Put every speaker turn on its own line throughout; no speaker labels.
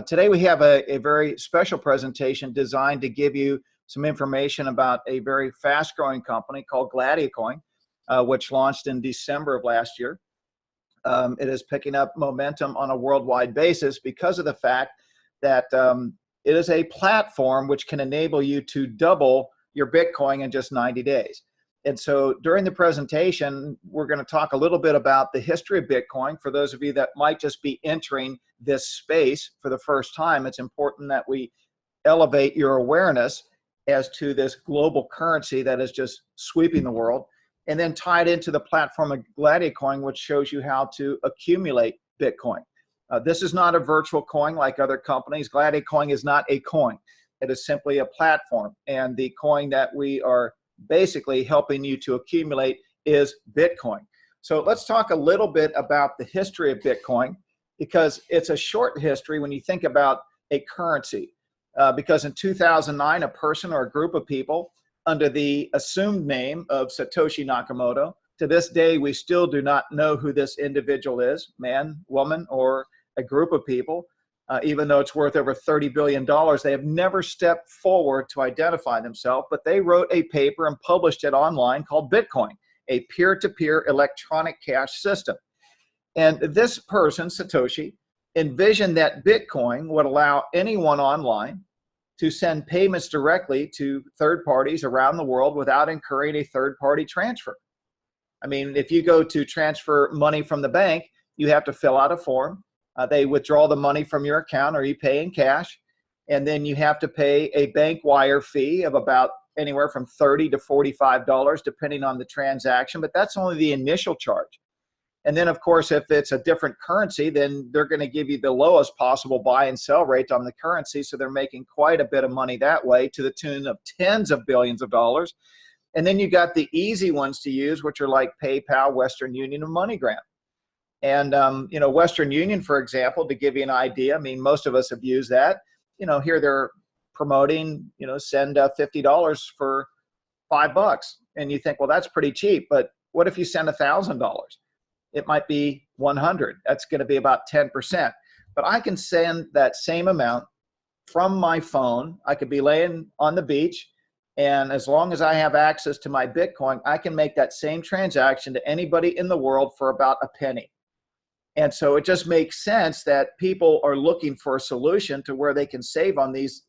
Today we have a very special presentation designed to give you some information about a very fast-growing company called Gladiacoin, which launched in December of last year. It is picking up momentum on a worldwide basis because of the fact that it is a platform which can enable you to double your Bitcoin in just 90 days. And so during the presentation, we're going to talk a little bit about the history of Bitcoin. For those of you that might just be entering this space for the first time, it's important that we elevate your awareness as to this global currency that is just sweeping the world, and then tie it into the platform of Gladiacoin, which shows you how to accumulate Bitcoin. This is not a virtual coin like other companies. Gladiacoin is not a coin. It is simply a platform, and the coin that we are basically helping you to accumulate is Bitcoin. So let's talk a little bit about the history of Bitcoin, because it's a short history when you think about a currency. Because in 2009, a person or a group of people under the assumed name of Satoshi Nakamoto, to this day we still do not know who this individual is, man, woman, or a group of people. Even though it's worth over $30 billion, they have never stepped forward to identify themselves, but they wrote a paper and published it online called Bitcoin, a peer-to-peer electronic cash system. And this person, Satoshi, envisioned that Bitcoin would allow anyone online to send payments directly to third parties around the world without incurring a third-party transfer. I mean, if you go to transfer money from the bank, you have to fill out a form. They withdraw the money from your account, or you pay in cash, and then you have to pay a bank wire fee of about anywhere from $30 to $45 depending on the transaction, but that's only the initial charge. And then of course, if it's a different currency, then they're going to give you the lowest possible buy and sell rate on the currency, so they're making quite a bit of money that way, to the tune of tens of billions of dollars. And then you got the easy ones to use, which are like PayPal, Western Union, and MoneyGram. And, you know, Western Union, for example, to give you an idea, I mean, most of us have used that. You know, here they're promoting, you know, send $50 for $5. And you think, well, that's pretty cheap. But what if you send $1,000? It might be 100. That's going to be about 10%. But I can send that same amount from my phone. I could be laying on the beach, and as long as I have access to my Bitcoin, I can make that same transaction to anybody in the world for about a penny. And so it just makes sense that people are looking for a solution to where they can save on these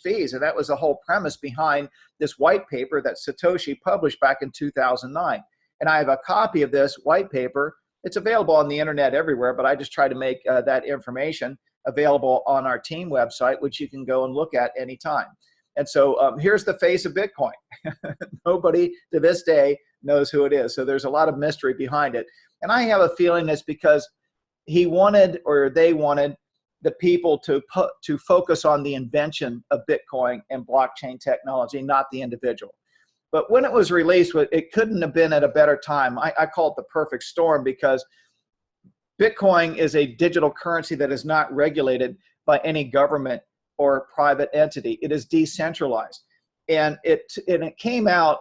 fees. And that was the whole premise behind this white paper that Satoshi published back in 2009. And I have a copy of this white paper. It's available on the internet everywhere, but I just try to make that information available on our team website, which you can go and look at anytime. And so here's the face of Bitcoin. Nobody to this day knows who it is. So there's a lot of mystery behind it. And I have a feeling that's because he wanted, or they wanted, the people to focus on the invention of Bitcoin and blockchain technology, not the individual. But when it was released, it couldn't have been at a better time. I call it the perfect storm, because Bitcoin is a digital currency that is not regulated by any government or private entity. It is decentralized. And it came out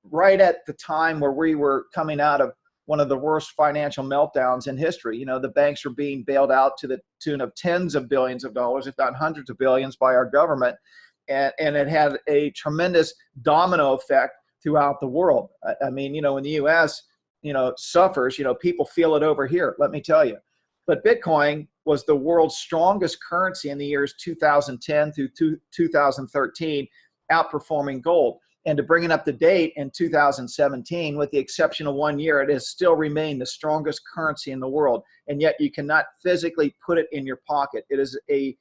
right at the time where we were coming out of one of the worst financial meltdowns in history. You know, the banks were being bailed out to the tune of tens of billions of dollars, if not hundreds of billions, by our government. And it had a tremendous domino effect throughout the world. I mean, you know, when the U.S., you know, suffers, you know, people feel it over here, let me tell you. But Bitcoin was the world's strongest currency in the years 2010 through 2013, outperforming gold. And to bring it up to date in 2017, with the exception of 1 year, it has still remained the strongest currency in the world. And yet you cannot physically put it in your pocket. It is a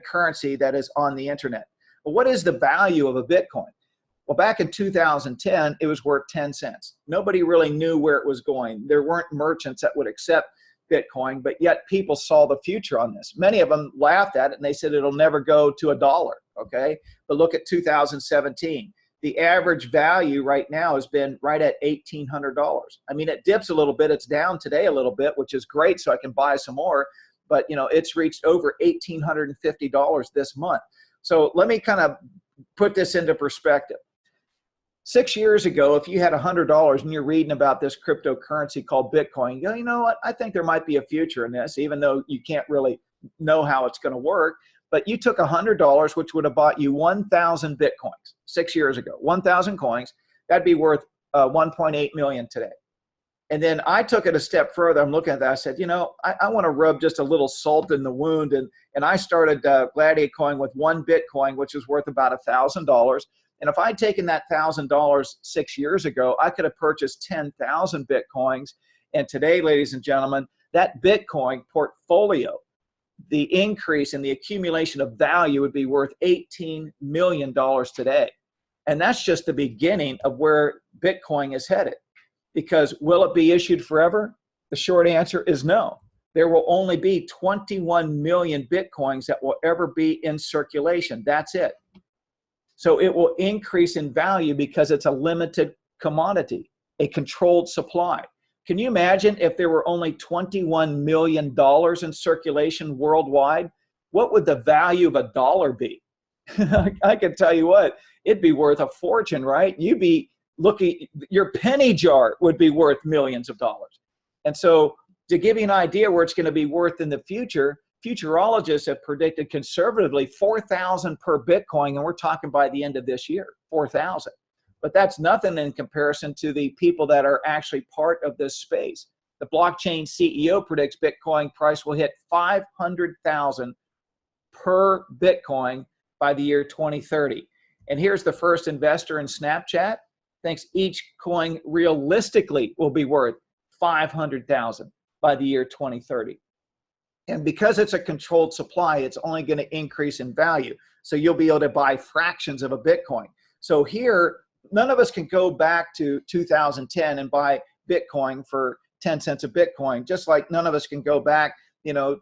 currency that is on the internet. But what is the value of a Bitcoin? Well, back in 2010, it was worth 10 cents. Nobody really knew where it was going. There weren't merchants that would accept Bitcoin, but yet people saw the future on this. Many of them laughed at it and they said it'll never go to $1, okay? But look at 2017. The average value right now has been right at $1,800. I mean, it dips a little bit. It's down today a little bit, which is great, so I can buy some more. But, you know, it's reached over $1,850 this month. So let me kind of put this into perspective. 6 years ago, if you had $100 and you're reading about this cryptocurrency called Bitcoin, you go, you know what, I think there might be a future in this, even though you can't really know how it's going to work. But you took $100, which would have bought you 1,000 Bitcoins 6 years ago, 1,000 coins. That'd be worth 1.8 million today. And then I took it a step further. I'm looking at that. I said, I want to rub just a little salt in the wound. And I started Gladiator Coin with 1 Bitcoin, which is worth about $1,000. And if I'd taken that $1,000 6 years ago, I could have purchased 10,000 Bitcoins. And today, ladies and gentlemen, that Bitcoin portfolio, the increase in the accumulation of value would be worth $18 million today. And that's just the beginning of where Bitcoin is headed. Because will it be issued forever? The short answer is no. There will only be 21 million Bitcoins that will ever be in circulation. That's it. So it will increase in value because it's a limited commodity, a controlled supply. Can you imagine if there were only $21 million in circulation worldwide? What would the value of a dollar be? I can tell you what, it'd be worth a fortune, right? You'd be looking, your penny jar would be worth millions of dollars. And so to give you an idea where it's going to be worth in the future, futurologists have predicted conservatively 4,000 per Bitcoin, and we're talking by the end of this year, 4,000. But that's nothing in comparison to the people that are actually part of this space. The blockchain CEO predicts Bitcoin price will hit 500,000 per Bitcoin by the year 2030. And here's the first investor in Snapchat thinks each coin realistically will be worth 500,000 by the year 2030. And because it's a controlled supply, it's only going to increase in value. So you'll be able to buy fractions of a Bitcoin. So here, none of us can go back to 2010 and buy Bitcoin for 10 cents a Bitcoin, just like none of us can go back, to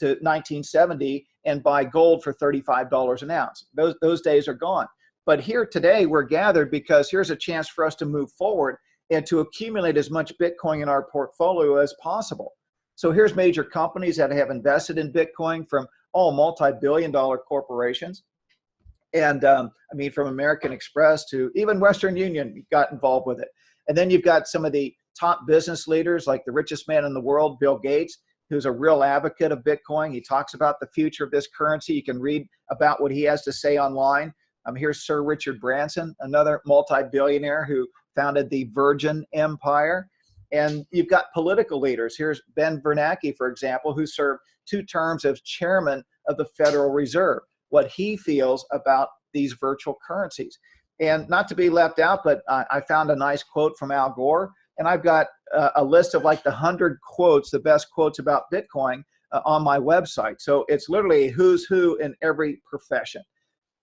1970 and buy gold for $35 an ounce. Those days are gone. But here today, we're gathered because here's a chance for us to move forward and to accumulate as much Bitcoin in our portfolio as possible. So here's major companies that have invested in Bitcoin, from all multi-billion-dollar corporations. And from American Express to even Western Union got involved with it. And then you've got some of the top business leaders, like the richest man in the world, Bill Gates, who's a real advocate of Bitcoin. He talks about the future of this currency. You can read about what he has to say online. Here's Sir Richard Branson, another multi-billionaire who founded the Virgin Empire. And you've got political leaders. Here's Ben Bernanke, for example, who served 2 terms as chairman of the Federal Reserve, what he feels about these virtual currencies. And not to be left out, but I found a nice quote from Al Gore, and I've got a list of like the 100 quotes, the best quotes about Bitcoin on my website. So it's literally who's who in every profession.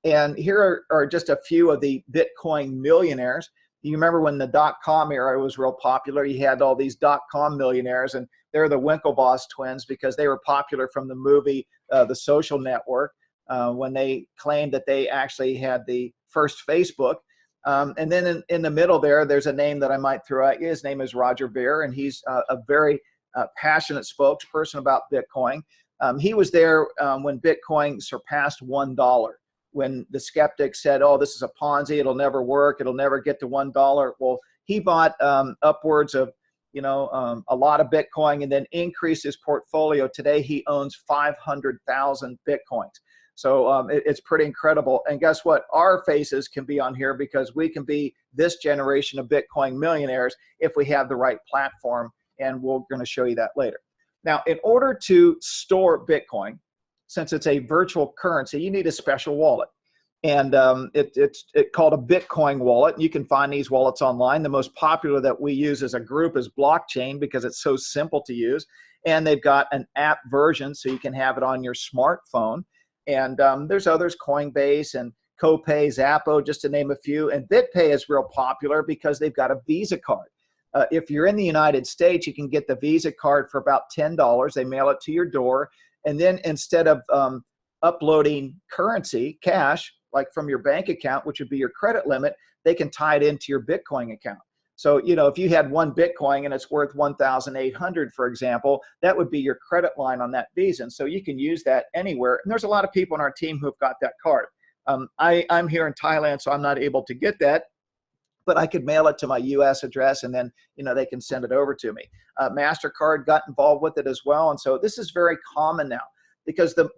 And here are just a few of the Bitcoin millionaires. You remember when the .com era was real popular, you had all these .com millionaires, and they're the Winklevoss twins because they were popular from the movie The Social Network, when they claimed that they actually had the first Facebook. And then in the middle there's a name that I might throw at you. His name is Roger Ver, and he's a very passionate spokesperson about Bitcoin. He was there when Bitcoin surpassed $1. When the skeptics said, oh, this is a Ponzi, it'll never work, it'll never get to $1. Well, he bought upwards of a lot of Bitcoin and then increased his portfolio. Today, he owns 500,000 Bitcoins. So it's pretty incredible. And guess what? Our faces can be on here because we can be this generation of Bitcoin millionaires if we have the right platform. And we're going to show you that later. Now, in order to store Bitcoin, since it's a virtual currency, you need a special wallet. And it's called a Bitcoin wallet. You can find these wallets online. The most popular that we use as a group is Blockchain because it's so simple to use. And they've got an app version so you can have it on your smartphone. And there's others, Coinbase and Copay, Zappo, just to name a few. And BitPay is real popular because they've got a Visa card. If you're in the United States, you can get the Visa card for about $10. They mail it to your door. And then instead of uploading currency, cash, like from your bank account, which would be your credit limit, they can tie it into your Bitcoin account. So, if you had 1 Bitcoin and it's worth 1,800, for example, that would be your credit line on that Visa. And so you can use that anywhere. And there's a lot of people on our team who have got that card. I'm here in Thailand, so I'm not able to get that, but I could mail it to my US address and then, they can send it over to me. MasterCard got involved with it as well. And so this is very common now. because the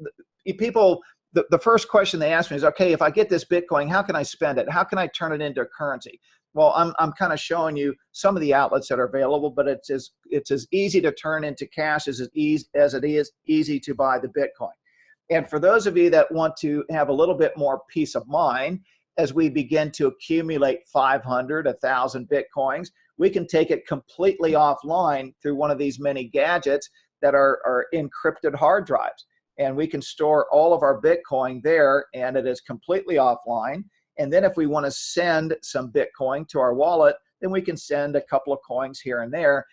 first question they ask me is, okay, if I get this Bitcoin, how can I spend it? How can I turn it into a currency? Well, I'm kind of showing you some of the outlets that are available, but it's as easy to turn into cash as it is easy to buy the Bitcoin. And for those of you that want to have a little bit more peace of mind, as we begin to accumulate 500, 1,000 Bitcoins, we can take it completely offline through one of these many gadgets that are encrypted hard drives. And we can store all of our Bitcoin there, and it is completely offline. And then if we want to send some Bitcoin to our wallet, then we can send a couple of coins here and there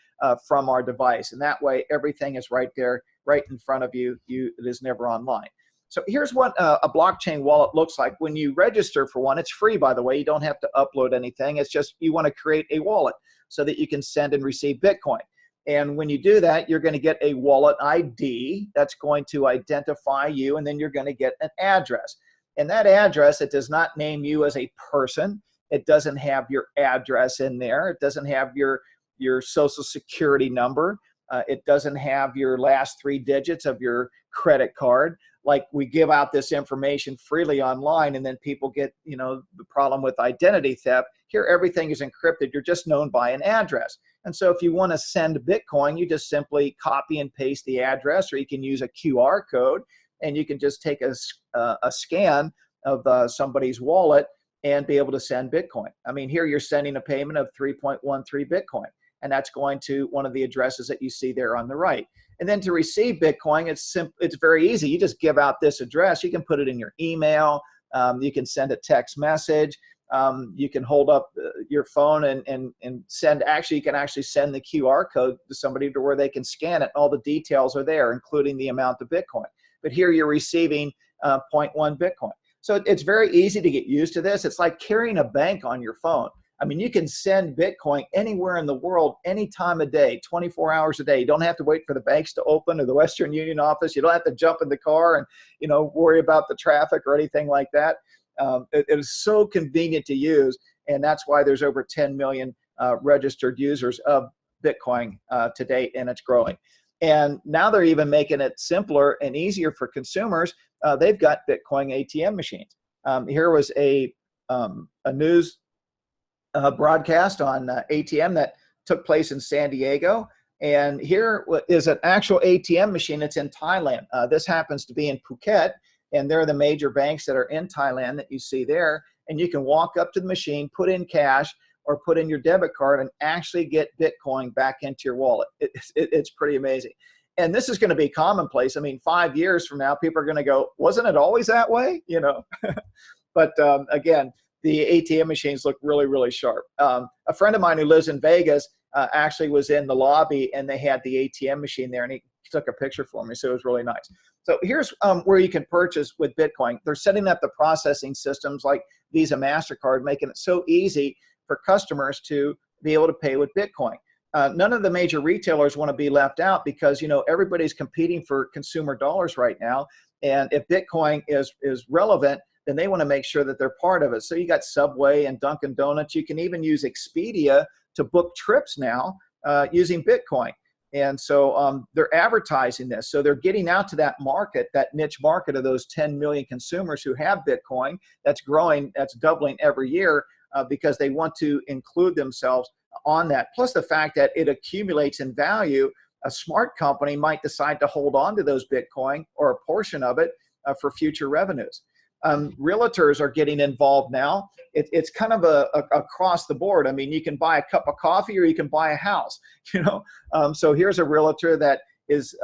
from our device. And that way, everything is right there, right in front of you. It is never online. So here's what a blockchain wallet looks like. When you register for one, it's free, by the way. You don't have to upload anything. It's just you want to create a wallet so that you can send and receive Bitcoin. And when you do that, you're going to get a wallet ID that's going to identify you, and then you're going to get an address. And that address, it does not name you as a person. It doesn't have your address in there. It doesn't have your social security number. It doesn't have your last 3 digits of your credit card. Like, we give out this information freely online, and then people get, the problem with identity theft. Here, everything is encrypted. You're just known by an address. And so if you want to send Bitcoin, you just simply copy and paste the address, or you can use a QR code, and you can just take a scan of somebody's wallet and be able to send Bitcoin. I mean, here you're sending a payment of 3.13 Bitcoin, and that's going to one of the addresses that you see there on the right. And then to receive Bitcoin, it's very easy. You just give out this address. You can put it in your email. You can send a text message. You can hold up your phone and send. Actually, you can actually send the QR code to somebody to where they can scan it. All the details are there, including the amount of Bitcoin. But here you're receiving 0.1 Bitcoin. So it's very easy to get used to this. It's like carrying a bank on your phone. I mean, you can send Bitcoin anywhere in the world, any time of day, 24 hours a day. You don't have to wait for the banks to open or the Western Union office. You don't have to jump in the car and, worry about the traffic or anything like that. It is so convenient to use, and that's why there's over 10 million registered users of Bitcoin to date, and it's growing. And now they're even making it simpler and easier for consumers. They've got Bitcoin ATM machines. Here was a news broadcast on ATM that took place in San Diego. And here is an actual ATM machine. It's in Thailand. This happens to be in Phuket, and they're the major banks that are in Thailand that you see there. And you can walk up to the machine, put in cash, or put in your debit card and actually get Bitcoin back into your wallet. It's pretty amazing. And this is going to be commonplace. I mean, 5 years from now, people are going to go, wasn't it always that way? But again, the ATM machines look really, really sharp. A friend of mine who lives in Vegas actually was in the lobby, and they had the ATM machine there, and he took a picture for me, so it was really nice. So here's where you can purchase with Bitcoin. They're setting up the processing systems like Visa, MasterCard, making it so easy for customers to be able to pay with Bitcoin. None of the major retailers want to be left out because, everybody's competing for consumer dollars right now. And if Bitcoin is relevant, then they want to make sure that they're part of it. So you got Subway and Dunkin' Donuts. You can even use Expedia to book trips now using Bitcoin. And so they're advertising this. So they're getting out to that market, that niche market of those 10 million consumers who have Bitcoin. That's growing, that's doubling every year because they want to include themselves on that. Plus the fact that it accumulates in value. A smart company might decide to hold on to those Bitcoin or a portion of it for future revenues. Realtors are getting involved now. It's kind of across the board. I mean, you can buy a cup of coffee or you can buy a house, So here's a realtor that is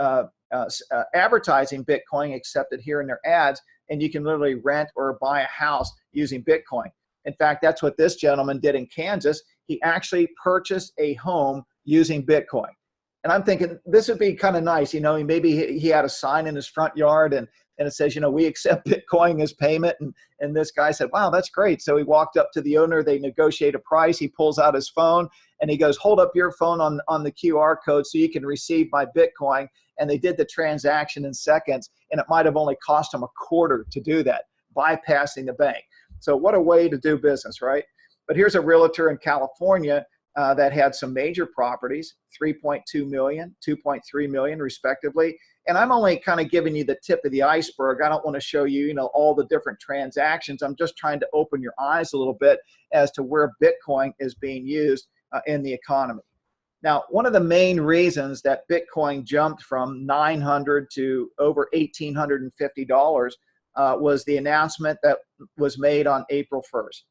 advertising Bitcoin, accepted here in their ads, and you can literally rent or buy a house using Bitcoin. In fact, that's what this gentleman did in Kansas. He actually purchased a home using Bitcoin. And I'm thinking this would be kind of nice, maybe he had a sign in his front yard and it says, we accept Bitcoin as payment. And this guy said, wow, that's great. So he walked up to the owner, they negotiate a price, he pulls out his phone and he goes, hold up your phone on the QR code so you can receive my Bitcoin. And they did the transaction in seconds, and it might have only cost him $0.25 to do that, bypassing the bank. So what a way to do business, right? But here's a realtor in California that had some major properties, 3.2 million, 2.3 million respectively. And I'm only kind of giving you the tip of the iceberg. I don't want to show you, all the different transactions. I'm just trying to open your eyes a little bit as to where Bitcoin is being used in the economy. Now, one of the main reasons that Bitcoin jumped from $900 to over $1,850 was the announcement that was made on April 1st.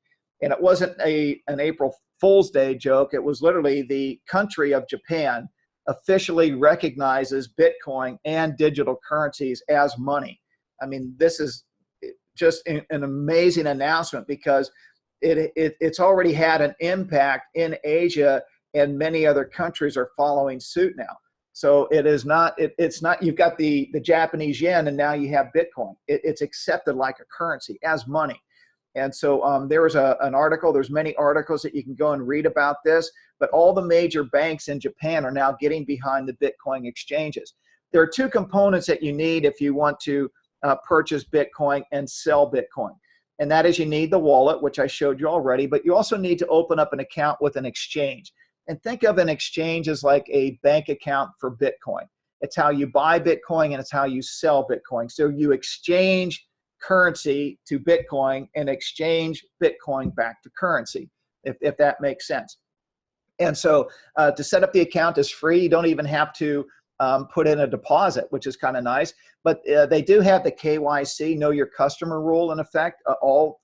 And it wasn't an April Fool's Day joke. It was literally the country of Japan officially recognizes Bitcoin and digital currencies as money. I mean, this is just an amazing announcement because it's already had an impact in Asia, and many other countries are following suit now. So it's not you've got the Japanese yen and now you have Bitcoin. It's accepted like a currency, as money. And so there was an article, there's many articles that you can go and read about this, but all the major banks in Japan are now getting behind the Bitcoin exchanges. There are two components that you need if you want to purchase Bitcoin and sell Bitcoin. And that is, you need the wallet, which I showed you already, but you also need to open up an account with an exchange. And think of an exchange as like a bank account for Bitcoin. It's how you buy Bitcoin and it's how you sell Bitcoin. So you exchange currency to Bitcoin and exchange Bitcoin back to currency, if that makes sense. And so to set up the account is free. You don't even have to put in a deposit, which is kind of nice. But they do have the KYC, know your customer rule in effect. All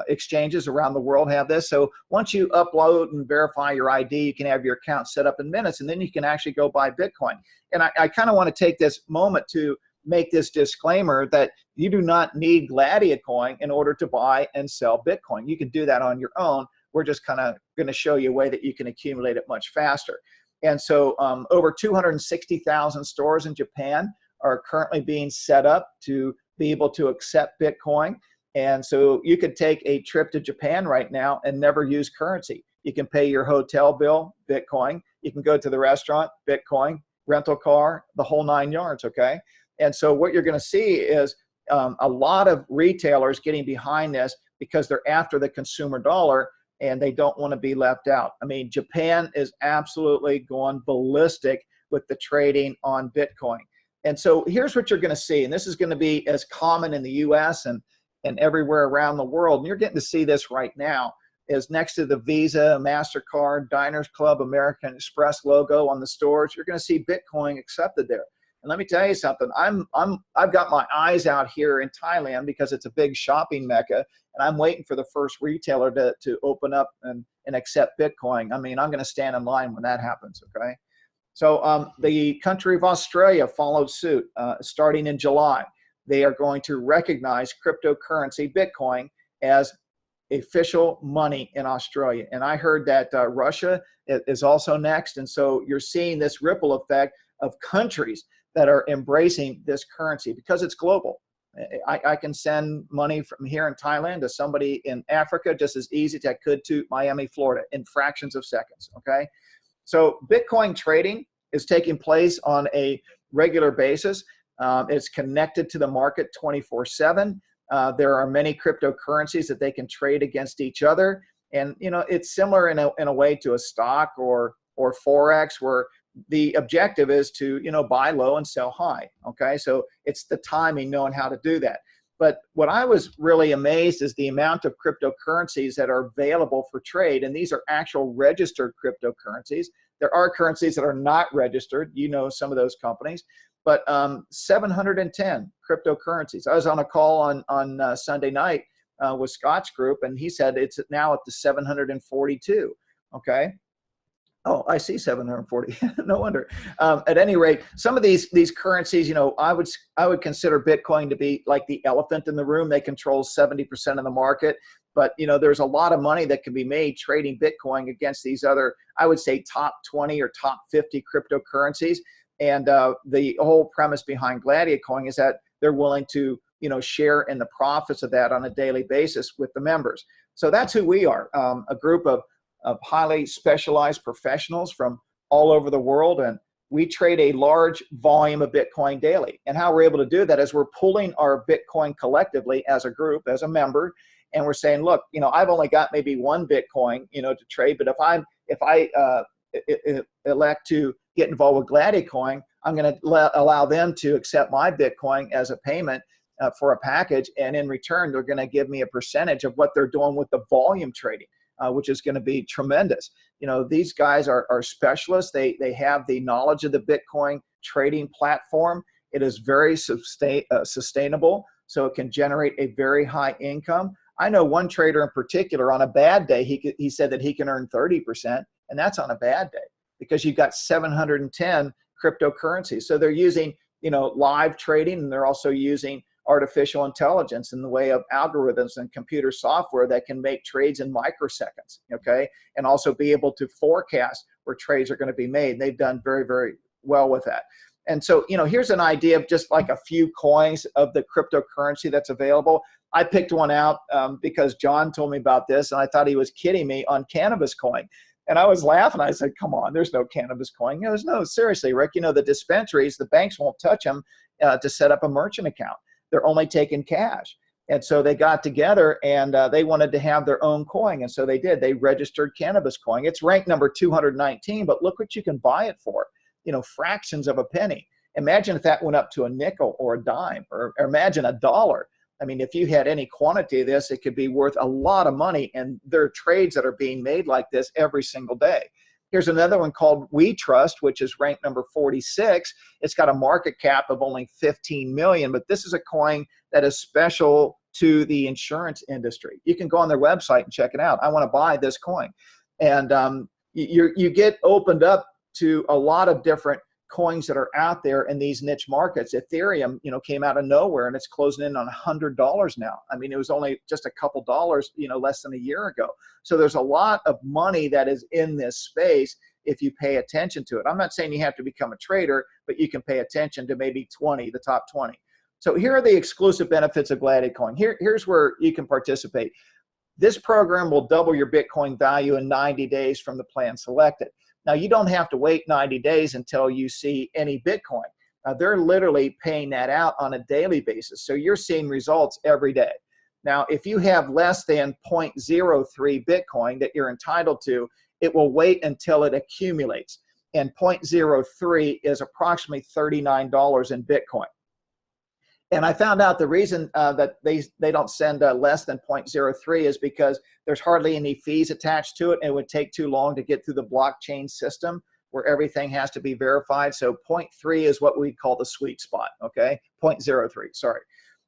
exchanges around the world have this. So once you upload and verify your ID, you can have your account set up in minutes, and then you can actually go buy Bitcoin. And I kind of want to take this moment to make this disclaimer that you do not need Gladiacoin in order to buy and sell Bitcoin. You can do that on your own. We're just kind of going to show you a way that you can accumulate it much faster. And so over 260,000 stores in Japan are currently being set up to be able to accept Bitcoin. And so you could take a trip to Japan right now and never use currency. You can pay your hotel bill, Bitcoin. You can go to the restaurant, Bitcoin, rental car, the whole 9 yards, okay? And so what you're going to see is a lot of retailers getting behind this because they're after the consumer dollar and they don't want to be left out. I mean, Japan is absolutely going ballistic with the trading on Bitcoin. And so here's what you're going to see, and this is going to be as common in the US and everywhere around the world, and you're getting to see this right now, is next to the Visa, MasterCard, Diners Club, American Express logo on the stores, you're going to see Bitcoin accepted there. And let me tell you something, I've got my eyes out here in Thailand because it's a big shopping mecca, and I'm waiting for the first retailer to open up and accept Bitcoin. I mean, I'm going to stand in line when that happens, okay? So the country of Australia followed suit starting in July. They are going to recognize cryptocurrency, Bitcoin, as official money in Australia. And I heard that Russia is also next. And so you're seeing this ripple effect of countries that are embracing this currency because it's global. I can send money from here in Thailand to somebody in Africa just as easy as I could to Miami, Florida in fractions of seconds, okay? So Bitcoin trading is taking place on a regular basis. It's connected to the market 24/7. There are many cryptocurrencies that they can trade against each other. And, it's similar in a way to a stock or Forex, where the objective is to, buy low and sell high. Okay. So it's the timing, knowing how to do that. But what I was really amazed is the amount of cryptocurrencies that are available for trade. And these are actual registered cryptocurrencies. There are currencies that are not registered, some of those companies, but 710 cryptocurrencies. I was on a call on Sunday night with Scott's group, and he said it's now up to 742. Okay. Oh, I see 740. No wonder. At any rate, some of these currencies, I would consider Bitcoin to be like the elephant in the room. They control 70% of the market, but there's a lot of money that can be made trading Bitcoin against these other, I would say, top 20 or top 50 cryptocurrencies. And the whole premise behind Gladiacoin is that they're willing to, share in the profits of that on a daily basis with the members. So that's who we are, a group of highly specialized professionals from all over the world, and we trade a large volume of Bitcoin daily. And how we're able to do that is we're pulling our Bitcoin collectively as a group, as a member, and we're saying, look, I've only got maybe one Bitcoin, to trade, but if I'm if I elect to get involved with Gladicoin, I'm going to allow them to accept my Bitcoin as a payment for a package, and in return, they're going to give me a percentage of what they're doing with the volume trading, which is going to be tremendous. You know, these guys are specialists. They have the knowledge of the Bitcoin trading platform. It is very sustainable, so it can generate a very high income. I know one trader in particular, on a bad day, he said that he can earn 30%, and that's on a bad day, because you've got 710 cryptocurrencies. So they're using, you know, live trading, and they're also using artificial intelligence in the way of algorithms and computer software that can make trades in microseconds, okay, and also be able to forecast where trades are going to be made. They've done very, very well with that. And so, you know, here's an idea of just like a few coins of the cryptocurrency that's available. I picked one out because John told me about this, and I thought he was kidding me on cannabis coin. And I was laughing. I said, come on, there's no cannabis coin. He goes, no, seriously, Rick, you know, the dispensaries, the banks won't touch them to set up a merchant account. They're only taking cash. And so they got together, and they wanted to have their own coin. And so they did. They registered cannabis coin. It's ranked number 219, but look what you can buy it for. You know, fractions of a penny. Imagine if that went up to a nickel or a dime, or imagine $1. I mean, if you had any quantity of this, it could be worth a lot of money. And there are trades that are being made like this every single day. Here's another one called We Trust, which is ranked number 46. It's got a market cap of only 15 million, but this is a coin that is special to the insurance industry. You can go on their website and check it out. I want to buy this coin. And you get opened up to a lot of different coins that are out there in these niche markets. Ethereum, you know, came out of nowhere, and it's closing in on $100 now. I mean, it was only just a couple dollars, you know, less than a year ago. So there's a lot of money that is in this space if you pay attention to it. I'm not saying you have to become a trader, but you can pay attention to maybe the top 20. So here are the exclusive benefits of Gladicoin. Here's where you can participate. This program will double your Bitcoin value in 90 days from the plan selected. Now, you don't have to wait 90 days until you see any Bitcoin. They're literally paying that out on a daily basis. So you're seeing results every day. Now, if you have less than 0.03 Bitcoin that you're entitled to, it will wait until it accumulates. And 0.03 is approximately $39 in Bitcoin. And I found out the reason that they don't send less than 0.03 is because there's hardly any fees attached to it, and it would take too long to get through the blockchain system where everything has to be verified. So 0.3 is what we call the sweet spot, okay? 0.03, sorry.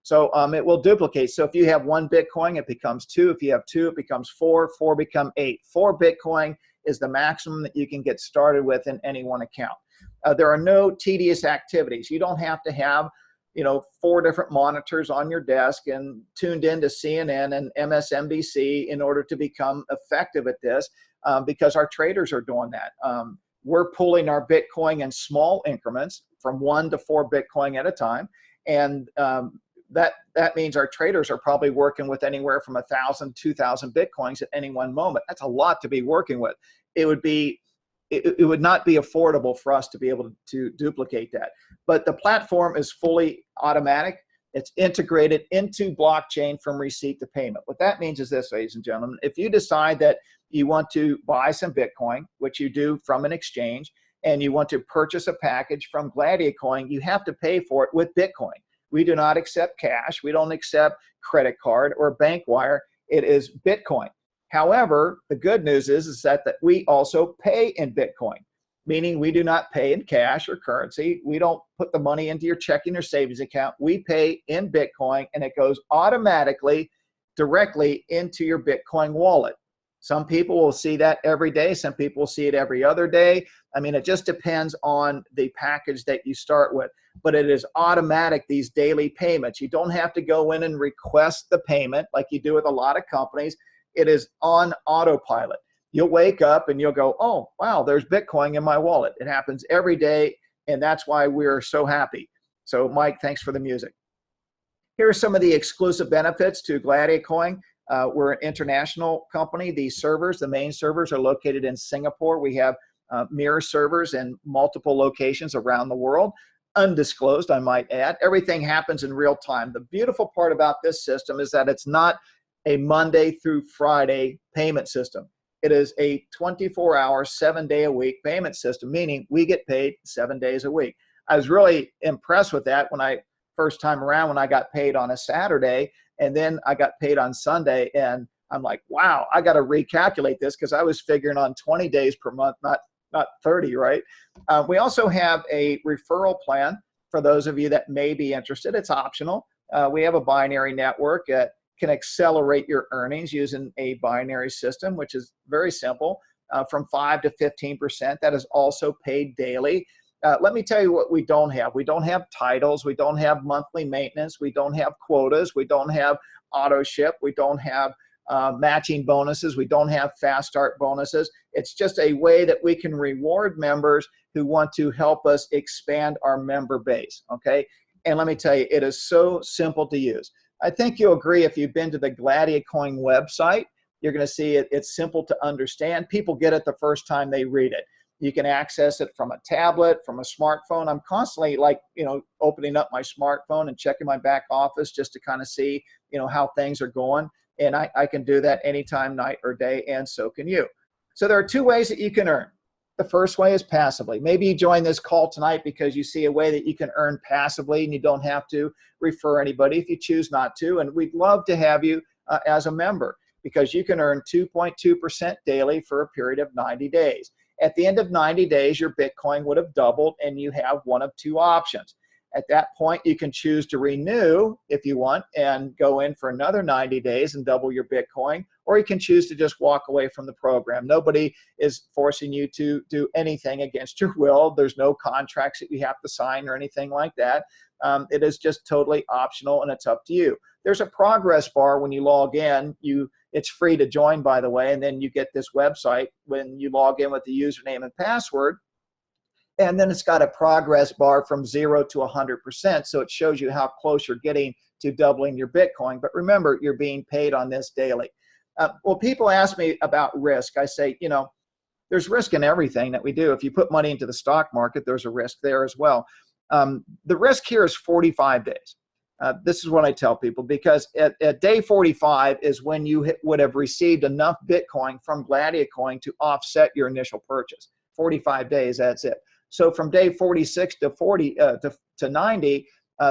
So it will duplicate. So if you have 1 Bitcoin, it becomes 2. If you have 2, it becomes 4. 4 become 8. 4 Bitcoin is the maximum that you can get started with in any one account. There are no tedious activities. You don't have to have, you know, 4 different monitors on your desk and tuned into CNN and MSNBC in order to become effective at this, because our traders are doing that. We're pulling our Bitcoin in small increments from 1 to 4 Bitcoin at a time. And that means our traders are probably working with anywhere from 1,000, 2,000 Bitcoins at any one moment. That's a lot to be working with. It would not be affordable for us to be able to duplicate that. But the platform is fully automatic. It's integrated into blockchain from receipt to payment. What that means is this, ladies and gentlemen: if you decide that you want to buy some Bitcoin, which you do from an exchange, and you want to purchase a package from Gladicoin, you have to pay for it with Bitcoin. We do not accept cash. We don't accept credit card or bank wire. It is Bitcoin. However, the good news is that we also pay in Bitcoin, meaning we do not pay in cash or currency. We don't put the money into your checking or savings account. We pay in Bitcoin, and it goes automatically directly into your Bitcoin wallet. Some people will see that every day. Some people will see it every other day. I mean, it just depends on the package that you start with. But it is automatic, these daily payments. You don't have to go in and request the payment like you do with a lot of companies. It is on autopilot. You'll wake up and you'll go, oh, wow, there's Bitcoin in my wallet. It happens every day, and that's why we're so happy. So, Mike, thanks for the music. Here are some of the exclusive benefits to Gladicoin. We're an international company. These servers, the main servers, are located in Singapore. We have mirror servers in multiple locations around the world. Undisclosed, I might add. Everything happens in real time. The beautiful part about this system is that it's not a Monday through Friday payment system. It is a 24-hour, 7-day-a-week payment system, meaning we get paid 7 days a week. I was really impressed with that first time around when I got paid on a Saturday, and then I got paid on Sunday, and I'm like, wow, I got to recalculate this because I was figuring on 20 days per month, not 30, right? We also have a referral plan for those of you that may be interested. It's optional. We have a binary network that can accelerate your earnings using a binary system, which is very simple, from 5 to 15%. That is also paid daily. Let me tell you what we don't have. We don't have titles. We don't have monthly maintenance. We don't have quotas. We don't have auto ship. We don't have matching bonuses. We don't have fast start bonuses. It's just a way that we can reward members who want to help us expand our member base, okay? And let me tell you, it is so simple to use. I think you'll agree if you've been to the GladiaCoin website, you're going to see it's simple to understand. People get it the first time they read it. You can access it from a tablet, from a smartphone. I'm constantly opening up my smartphone and checking my back office just to kind of see, how things are going. And I can do that anytime, night or day, and so can you. So there are 2 ways that you can earn. The first way is passively. Maybe you join this call tonight because you see a way that you can earn passively and you don't have to refer anybody if you choose not to. And we'd love to have you as a member because you can earn 2.2% daily for a period of 90 days. At the end of 90 days, your Bitcoin would have doubled and you have one of 2 options. At that point, you can choose to renew if you want and go in for another 90 days and double your Bitcoin, or you can choose to just walk away from the program. Nobody is forcing you to do anything against your will. There's no contracts that you have to sign or anything like that. It is just totally optional and it's up to you. There's a progress bar when you log in. It's free to join, by the way, and then you get this website when you log in with the username and password. And then it's got a progress bar from 0 to 100%, so it shows you how close you're getting to doubling your Bitcoin. But remember, you're being paid on this daily. Well, people ask me about risk. I say, there's risk in everything that we do. If you put money into the stock market, there's a risk there as well. The risk here is 45 days. This is what I tell people, because at day 45 is when you would have received enough Bitcoin from GladiaCoin to offset your initial purchase. 45 days, that's it. So from day 46 to 90,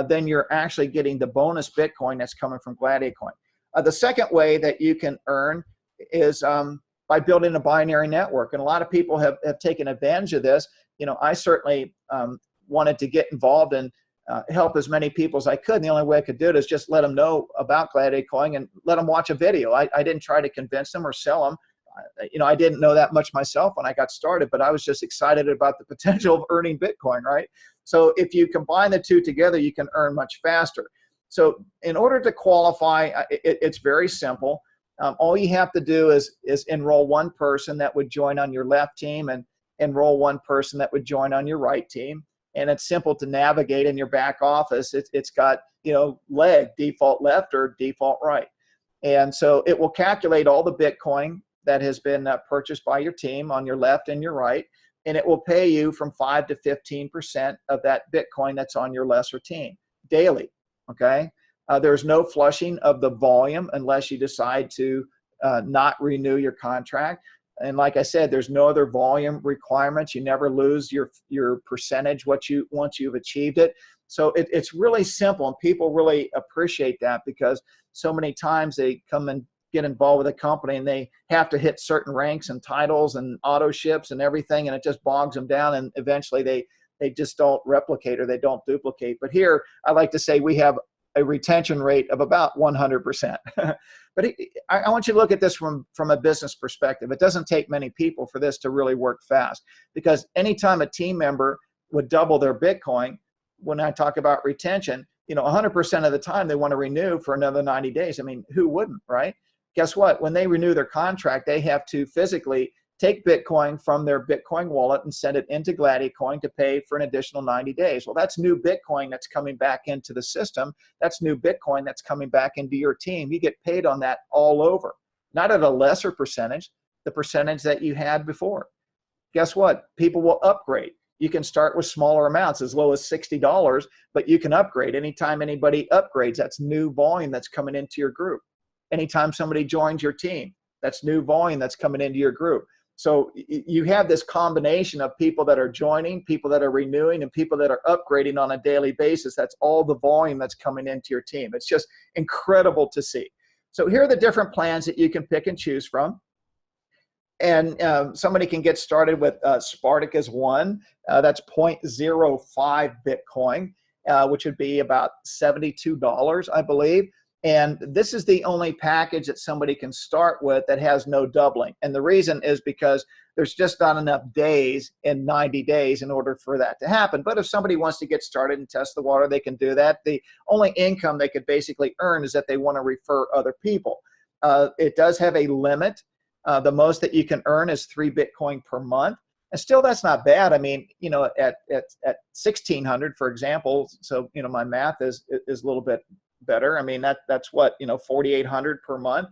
then you're actually getting the bonus Bitcoin that's coming from GladiaCoin. The second way that you can earn is by building a binary network. And a lot of people have taken advantage of this. I certainly wanted to get involved and help as many people as I could. And the only way I could do it is just let them know about GladiaCoin and let them watch a video. I didn't try to convince them or sell them. I didn't know that much myself when I got started, but I was just excited about the potential of earning Bitcoin, right? So if you combine the 2 together, you can earn much faster. So in order to qualify, it's very simple. All you have to do is enroll 1 person that would join on your left team and enroll 1 person that would join on your right team. And it's simple to navigate in your back office. It's got, leg, default left or default right. And so it will calculate all the Bitcoin that has been purchased by your team on your left and your right, and it will pay you from 5 to 15% of that Bitcoin that's on your lesser team daily, okay? There's no flushing of the volume unless you decide to not renew your contract. And like I said, there's no other volume requirements. You never lose your percentage once you've achieved it. So it's really simple, and people really appreciate that because so many times they come and get involved with a company and they have to hit certain ranks and titles and auto ships and everything, and it just bogs them down, and eventually they just don't replicate or they don't duplicate. But here, I like to say we have a retention rate of about 100%. But I want you to look at this from a business perspective. It doesn't take many people for this to really work fast, because anytime a team member would double their Bitcoin, when I talk about retention, 100% of the time they want to renew for another 90 days. I mean, who wouldn't, right? Guess what? When they renew their contract, they have to physically take Bitcoin from their Bitcoin wallet and send it into GladiaCoin to pay for an additional 90 days. Well, that's new Bitcoin that's coming back into the system. That's new Bitcoin that's coming back into your team. You get paid on that all over, not at a lesser percentage, the percentage that you had before. Guess what? People will upgrade. You can start with smaller amounts, as low as $60, but you can upgrade. Anytime anybody upgrades, that's new volume that's coming into your group. Anytime somebody joins your team, That's new volume that's coming into your group. So you have this combination of people that are joining, people that are renewing, and people that are upgrading on a daily basis. That's all the volume that's coming into your team. It's just incredible to see. So here are the different plans that you can pick and choose from. And somebody can get started with Spartacus 1. That's 0.05 Bitcoin, which would be about $72, I believe. And this is the only package that somebody can start with that has no doubling. And the reason is because there's just not enough days in 90 days in order for that to happen. But if somebody wants to get started and test the water, they can do that. The only income they could basically earn is that they want to refer other people. It does have a limit. The most that you can earn is 3 Bitcoin per month. And still, that's not bad. I mean, you know, at 1,600, for example, so, you know, my math is a little bit better. I mean, that's what, you know, 4,800 per month.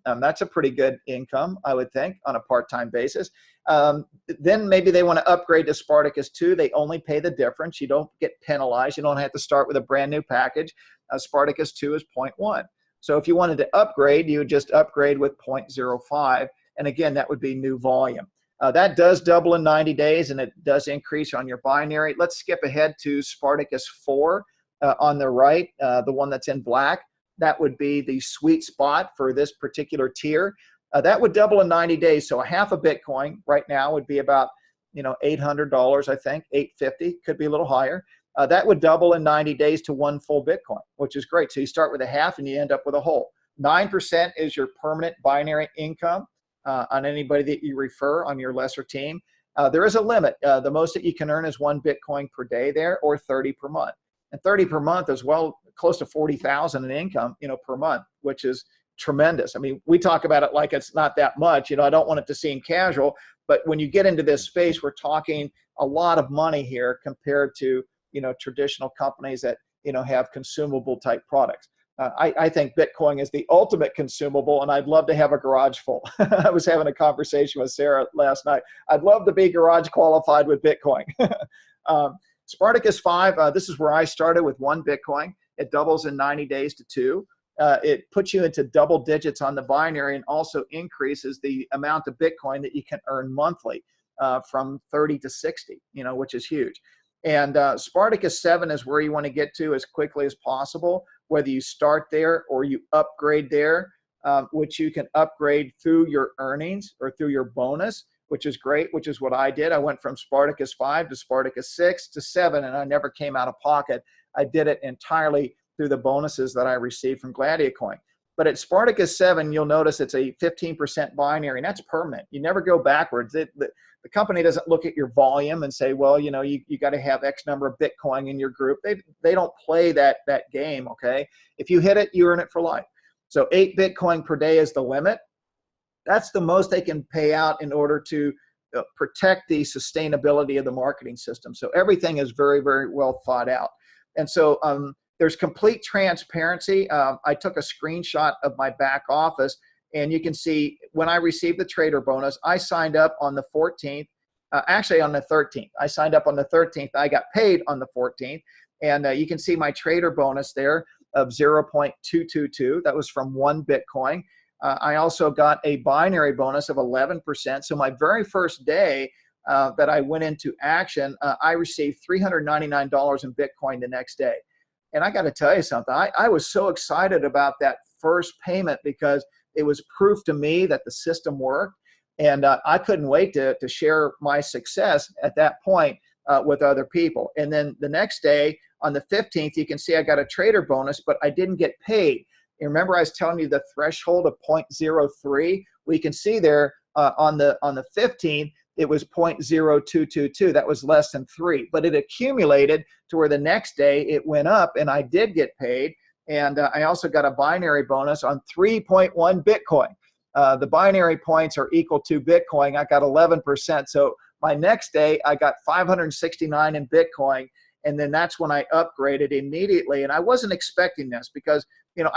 That's a pretty good income, I would think, on a part-time basis. Then maybe they want to upgrade to Spartacus 2. They only pay the difference. You don't get penalized. You don't have to start with a brand new package. Spartacus 2 is 0.1. So if you wanted to upgrade, you would just upgrade with 0.05. And again, that would be new volume. That does double in 90 days, and it does increase on your binary. Let's skip ahead to Spartacus 4 on the right, the one that's in black. That would be the sweet spot for this particular tier. That would double in 90 days. So a half a Bitcoin right now would be about, you know, $800, I think, $850, could be a little higher. That would double in 90 days to 1 full Bitcoin, which is great. So you start with a half and you end up with a whole. 9% is your permanent binary income on anybody that you refer on your lesser team. There is a limit. The most that you can earn is 1 Bitcoin per day there, or 30 per month. And 30 per month is well close to 40,000 in income, you know, per month, which is tremendous. I mean, we talk about it like it's not that much. You know, I don't want it to seem casual, but when you get into this space, we're talking a lot of money here compared to, you know, traditional companies that, you know, have consumable type products. I think Bitcoin is the ultimate consumable, and I'd love to have a garage full. I was having a conversation with Sarah last night. I'd love to be garage qualified with Bitcoin. Spartacus 5, this is where I started with 1 Bitcoin. It doubles in 90 days to 2. It puts you into double digits on the binary and also increases the amount of Bitcoin that you can earn monthly from 30 to 60, you know, which is huge. And Spartacus 7 is where you want to get to as quickly as possible, whether you start there or you upgrade there, which you can upgrade through your earnings or through your bonus, which is great, which is what I did. I went from Spartacus 5 to Spartacus 6 to 7, and I never came out of pocket. I did it entirely through the bonuses that I received from GladiaCoin. But at Spartacus 7, you'll notice it's a 15% binary, and that's permanent. You never go backwards. The company doesn't look at your volume and say, well, you know, you got to have X number of Bitcoin in your group. They don't play that game, okay? If you hit it, you earn it for life. So 8 Bitcoin per day is the limit. That's the most they can pay out in order to protect the sustainability of the marketing system. So everything is very, very well thought out. And so there's complete transparency. I took a screenshot of my back office, and you can see when I received the trader bonus, I signed up on the 14th, actually on the 13th. I signed up on the 13th. I got paid on the 14th. And you can see my trader bonus there of 0.222. That was from 1 Bitcoin. I also got a binary bonus of 11%. So my very first day that I went into action, I received $399 in Bitcoin the next day. And I got to tell you something, I was so excited about that first payment because it was proof to me that the system worked. And I couldn't wait to share my success at that point with other people. And then the next day, on the 15th, you can see I got a trader bonus, but I didn't get paid. And remember I was telling you the threshold of 0.03? We can see there on the 15th, it was 0.0222. That was less than 3. But it accumulated to where the next day it went up, and I did get paid. And I also got a binary bonus on 3.1 Bitcoin. The binary points are equal to Bitcoin. I got 11%. So my next day, I got 569 in Bitcoin. And then that's when I upgraded immediately. And I wasn't expecting this because, you know,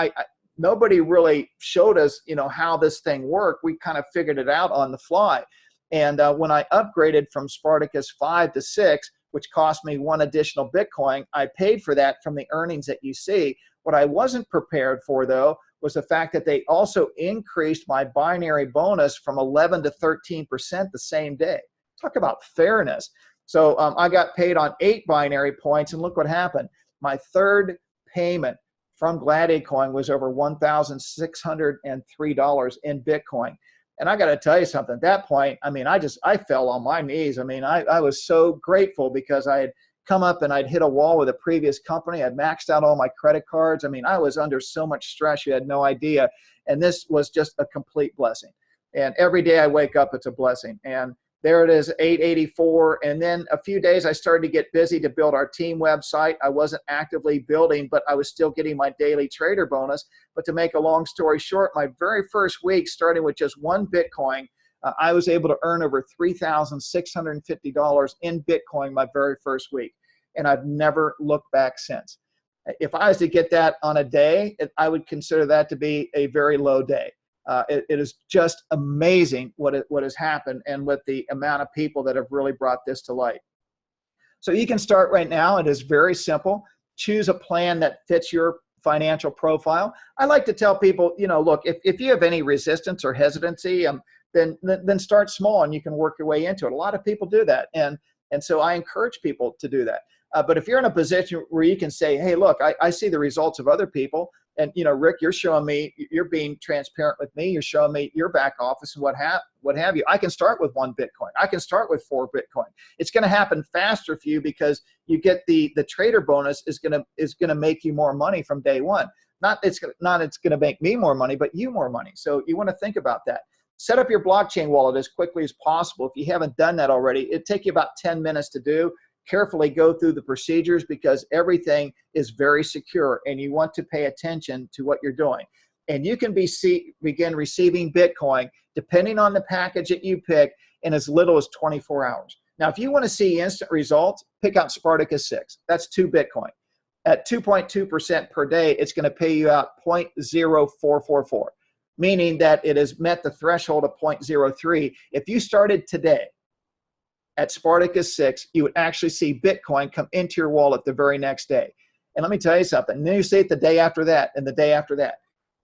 nobody really showed us, you know, how this thing worked. We kind of figured it out on the fly. And when I upgraded from Spartacus 5 to 6, which cost me 1 additional Bitcoin, I paid for that from the earnings that you see. What I wasn't prepared for, though, was the fact that they also increased my binary bonus from 11 to 13% the same day. Talk about fairness. So I got paid on 8 binary points, and look what happened. My third payment from Gladiacoin was over $1,603 in Bitcoin. And I got to tell you something, at that point, I mean, I fell on my knees. I mean, I was so grateful because I had come up and I'd hit a wall with a previous company. I'd maxed out all my credit cards. I mean, I was under so much stress, you had no idea. And this was just a complete blessing. And every day I wake up, it's a blessing. And there it is, 884. And then a few days I started to get busy to build our team website. I wasn't actively building, but I was still getting my daily trader bonus. But to make a long story short, my very first week, starting with just 1 Bitcoin, I was able to earn over $3,650 in Bitcoin my very first week. And I've never looked back since. If I was to get that on a day, I would consider that to be a very low day. It is just amazing what has happened and with the amount of people that have really brought this to light. So you can start right now. It is very simple. Choose a plan that fits your financial profile. I like to tell people, you know, look, if you have any resistance or hesitancy, then start small and you can work your way into it. A lot of people do that. And so I encourage people to do that. But if you're in a position where you can say, hey, look, I see the results of other people. And, you know, Rick, you're showing me, you're being transparent with me. You're showing me your back office and what have you. I can start with 1 Bitcoin. I can start with 4 Bitcoin. It's going to happen faster for you because you get the trader bonus is going to make you more money from day one. It's going to make me more money, but you more money. So you want to think about that. Set up your blockchain wallet as quickly as possible. If you haven't done that already, it'd take you about 10 minutes to do. Carefully go through the procedures because everything is very secure and you want to pay attention to what you're doing. And you can begin receiving Bitcoin depending on the package that you pick in as little as 24 hours. Now, if you want to see instant results, pick out Spartacus 6. That's 2 Bitcoin. At 2.2% per day, it's going to pay you out 0.0444, meaning that it has met the threshold of 0.03. If you started today, at Spartacus 6, you would actually see Bitcoin come into your wallet the very next day. And let me tell you something. And then you see it the day after that and the day after that.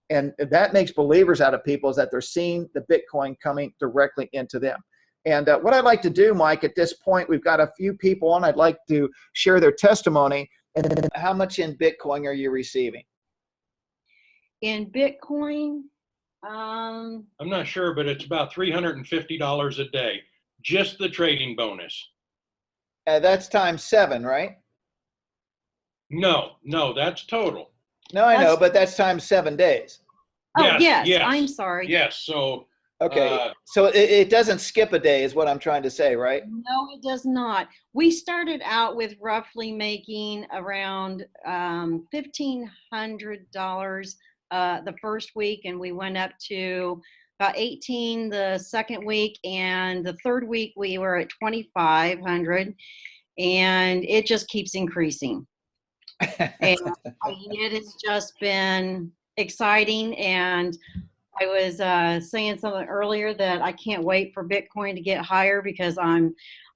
And that makes believers out of people is that they're seeing the Bitcoin coming directly into them. And what I'd like to do, Mike, at this point, we've got a few people on. I'd like to share their testimony. And how much in Bitcoin are you receiving?
In Bitcoin?
I'm not sure, but it's about $350 a day. Just the trading bonus.
That's times 7, right?
No, that's total.
No, I know, but that's times 7 days.
Oh, yes. I'm sorry.
Yes, so.
Okay, so it doesn't skip a day is what I'm trying to say, right?
No, it does not. We started out with roughly making around $1,500 the first week, and we went up to about 18 the second week, and the third week we were at 2,500, and it just keeps increasing. And it has just been exciting. And I was saying something earlier that I can't wait for Bitcoin to get higher because I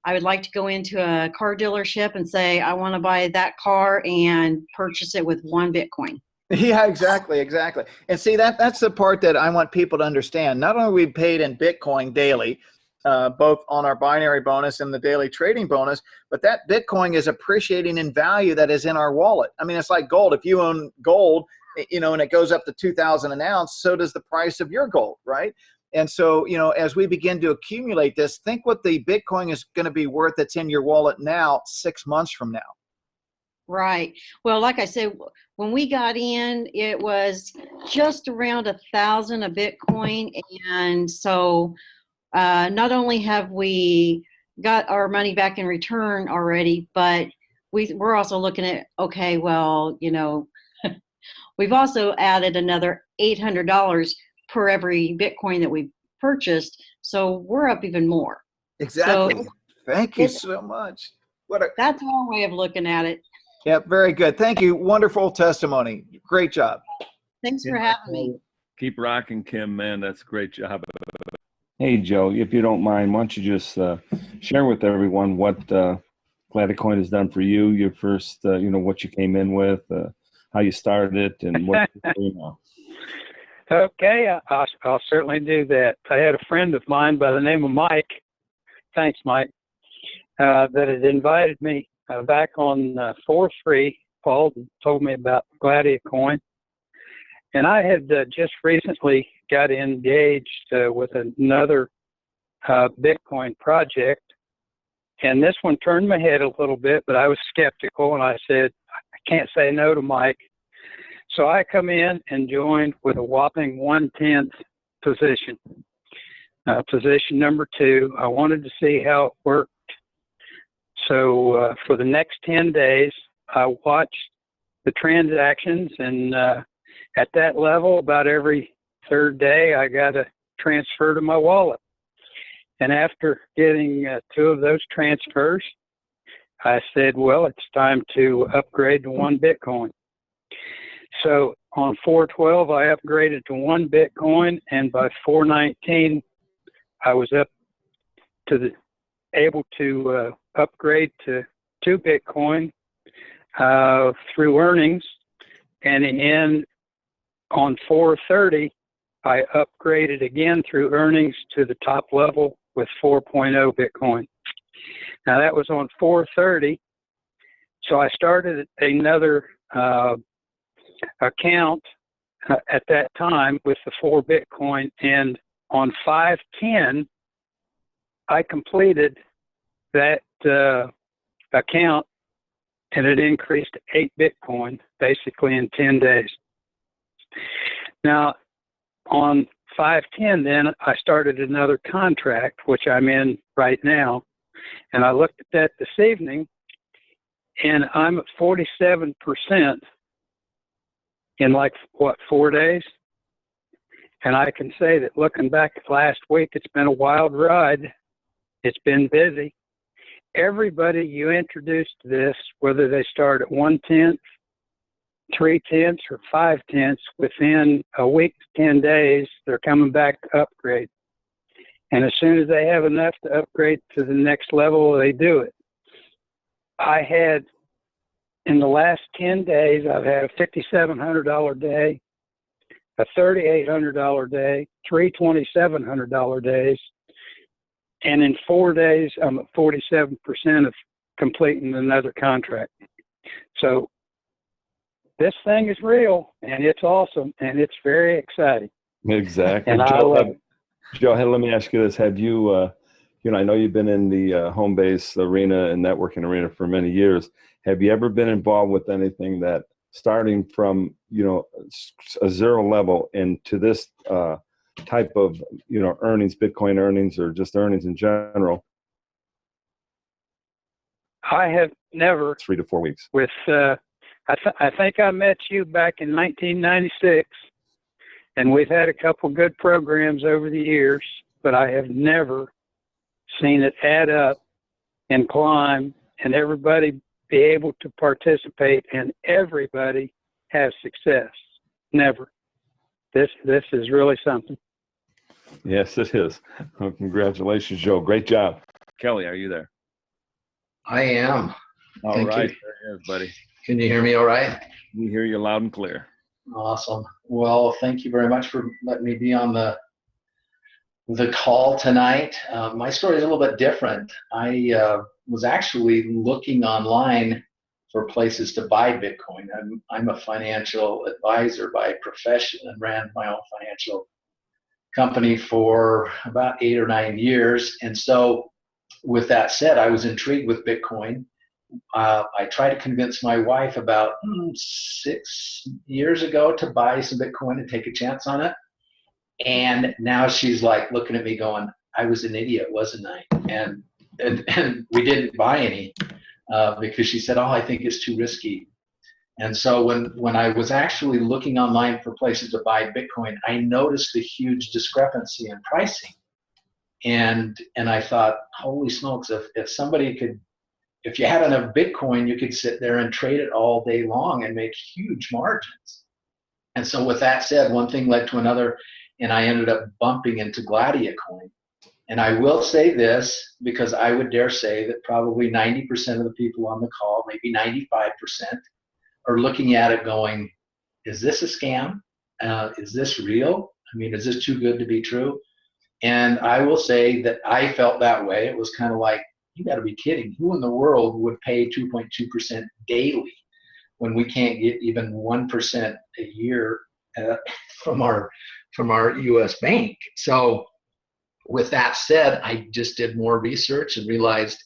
would like to go into a car dealership and say I want to buy that car and purchase it with 1 Bitcoin.
Yeah, exactly. And see, that's the part that I want people to understand. Not only are we paid in Bitcoin daily, both on our binary bonus and the daily trading bonus, but that Bitcoin is appreciating in value that is in our wallet. I mean, it's like gold. If you own gold, you know, and it goes up to 2,000 an ounce, so does the price of your gold, right? And so, you know, as we begin to accumulate this, think what the Bitcoin is going to be worth that's in your wallet now 6 months from now.
Right. Well, like I said, when we got in, it was just around 1,000 a Bitcoin. And so not only have we got our money back in return already, but we're also looking at, okay, well, you know, we've also added another $800 per every Bitcoin that we purchased. So we're up even more.
Exactly.
So
thank you so much.
That's our way of looking at it.
Yeah, very good. Thank you. Wonderful testimony. Great job.
Thanks for having me.
Keep rocking, Kim, man. That's a great job. Hey, Joe, if you don't mind, why don't you just share with everyone what Gladiacoin has done for you, your first, you know, what you came in with, how you started it, and what you're doing now.
Okay, I'll certainly do that. I had a friend of mine by the name of Mike. Thanks, Mike. That had invited me back on 4/3. Paul told me about Gladiator Coin. And I had just recently got engaged with another Bitcoin project. And this one turned my head a little bit, but I was skeptical. And I said, I can't say no to Mike. So I come in and joined with a whopping 1/10 position. Position number 2, I wanted to see how it worked. So for the next 10 days, I watched the transactions, and at that level, about every third day, I got a transfer to my wallet. And after getting 2 of those transfers, I said, well, it's time to upgrade to 1 Bitcoin. So on 4/12, I upgraded to 1 Bitcoin, and by 4/19, I was able to upgrade to 2 Bitcoin through earnings, and on 4/30, I upgraded again through earnings to the top level with 4.0 Bitcoin. Now that was on 4/30, so I started another account at that time with the 4 Bitcoin, and on 5/10, I completed that account, and it increased to 8 Bitcoin basically in 10 days. Now, on 5/10, then I started another contract, which I'm in right now, and I looked at that this evening, and I'm at 47% in 4 days. And I can say that looking back at last week, it's been a wild ride. It's been busy. Everybody you introduced to this, whether they start at 1/10, 3/10, or 5/10, within a week to 10 days, they're coming back to upgrade. And as soon as they have enough to upgrade to the next level, they do it. I had, in the last 10 days, I've had a $5,700 day, a $3,800 day, 3 $2,700 days, and in 4 days, I'm at 47% of completing another contract. So this thing is real, and it's awesome, and it's very exciting.
Exactly.
And I love it.
Joe, hey, let me ask you this. Have you, I know you've been in the home base arena and networking arena for many years. Have you ever been involved with anything that, starting from, a 0 level into this type of, earnings, Bitcoin earnings, or just earnings in general?
I have never.
3 to 4 weeks.
With, I think I met you back in 1996, and we've had a couple good programs over the years, but I have never seen it add up and climb and everybody be able to participate and everybody have success. Never. This is really something.
Yes, it is. Well, congratulations, Joe. Great job. Kelly, are you there?
I am.
All
Thank
right.
you.
There it is, buddy.
Can you hear me all right?
We hear you loud and clear.
Awesome. Well, thank you very much for letting me be on the call tonight. My story is a little bit different. I was actually looking online for places to buy Bitcoin. I'm a financial advisor by profession and ran my own financial company for about 8 or 9 years. And so with that said, I was intrigued with Bitcoin. I tried to convince my wife about 6 years ago to buy some Bitcoin and take a chance on it. And now she's like looking at me going, I was an idiot, wasn't I? And we didn't buy any because she said, oh, I think it's too risky. And so when I was actually looking online for places to buy Bitcoin, I noticed the huge discrepancy in pricing. And I thought, holy smokes, if somebody could, if you had enough Bitcoin, you could sit there and trade it all day long and make huge margins. And so with that said, one thing led to another, and I ended up bumping into Gladiator Coin. And I will say this, because I would dare say that probably 90% of the people on the call, maybe 95%, are looking at it going, is this a scam? Is this real? I mean, is this too good to be true? And I will say that I felt that way. It was kind of like, you got to be kidding. Who in the world would pay 2.2% daily when we can't get even 1% a year from our U.S. bank? So with that said, I just did more research and realized,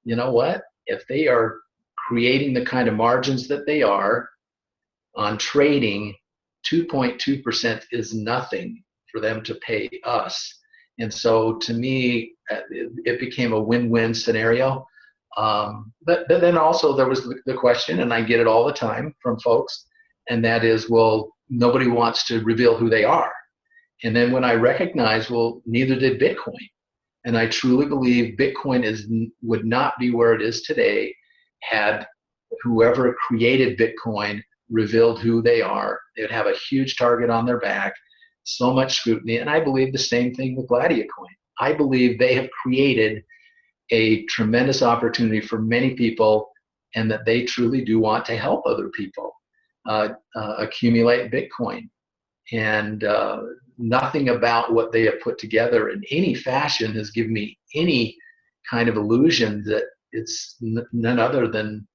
you know what? If they are creating the kind of margins that they are on trading, 2.2% is nothing for them to pay us. And so to me, it became a win-win scenario. But then also there was the question, and I get it all the time from folks, and that is, well, nobody wants to reveal who they are. And then when I recognized, well, neither did Bitcoin. And I truly believe Bitcoin would not be where it is today had whoever created Bitcoin revealed who they are. They would have a huge target on their back, so much scrutiny. And I believe the same thing with Gladiacoin. I believe they have created a tremendous opportunity for many people, and that they truly do want to help other people accumulate Bitcoin. And nothing about what they have put together in any fashion has given me any kind of illusion that it's none other than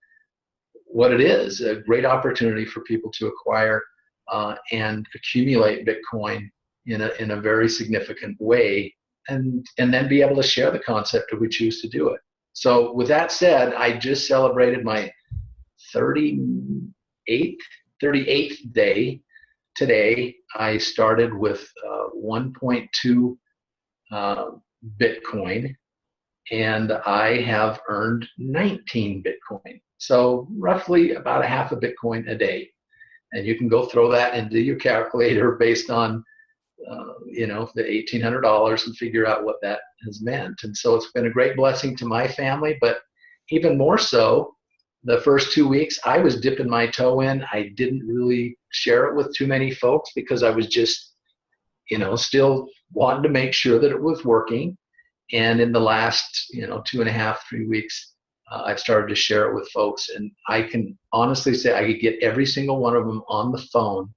what it is, a great opportunity for people to acquire and accumulate Bitcoin in a very significant way, and then be able to share the concept if we choose to do it. So with that said, I just celebrated my 38th day today. I started with 1.2 Bitcoin, and I have earned 19 Bitcoin. So roughly about a half a Bitcoin a day. And you can go throw that into your calculator based on, the $1,800 and figure out what that has meant. And so it's been a great blessing to my family, but even more so, the first 2 weeks, I was dipping my toe in. I didn't really share it with too many folks because I was just, still wanting to make sure that it was working. And in the last, 2.5, 3 weeks, I've started to share it with folks. And I can honestly say I could get every single one of them on the phone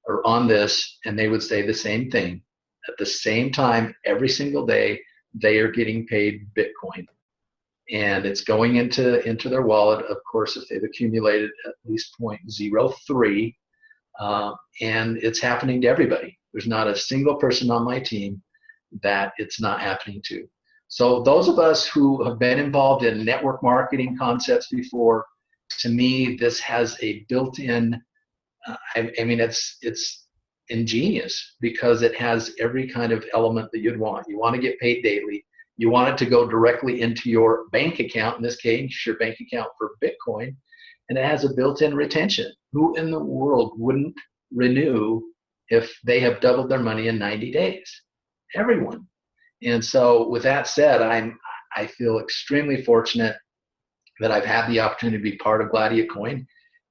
or on this, and they would say the same thing. At the same time, every single day, they are getting paid Bitcoin. And it's going into their wallet, of course, if they've accumulated at least 0.03. And it's happening to everybody. There's not a single person on my team that it's not happening to. So those of us who have been involved in network marketing concepts before, to me, this has a built-in, it's ingenious because it has every kind of element that you'd want. You want to get paid daily. You want it to go directly into your bank account, in this case, your bank account for Bitcoin, and it has a built-in retention. Who in the world wouldn't renew if they have doubled their money in 90 days? Everyone. And so with that said, I feel extremely fortunate that I've had the opportunity to be part of Gladiacoin,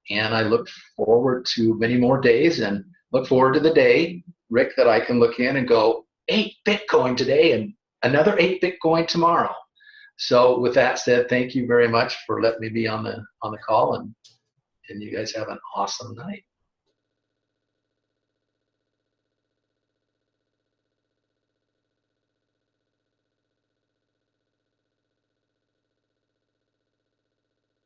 and I look forward to many more days and look forward to the day, Rick, that I can look in and go, 8 Bitcoin today and another 8 Bitcoin tomorrow. So with that said, thank you very much for letting me be on the call, and you guys have an awesome night.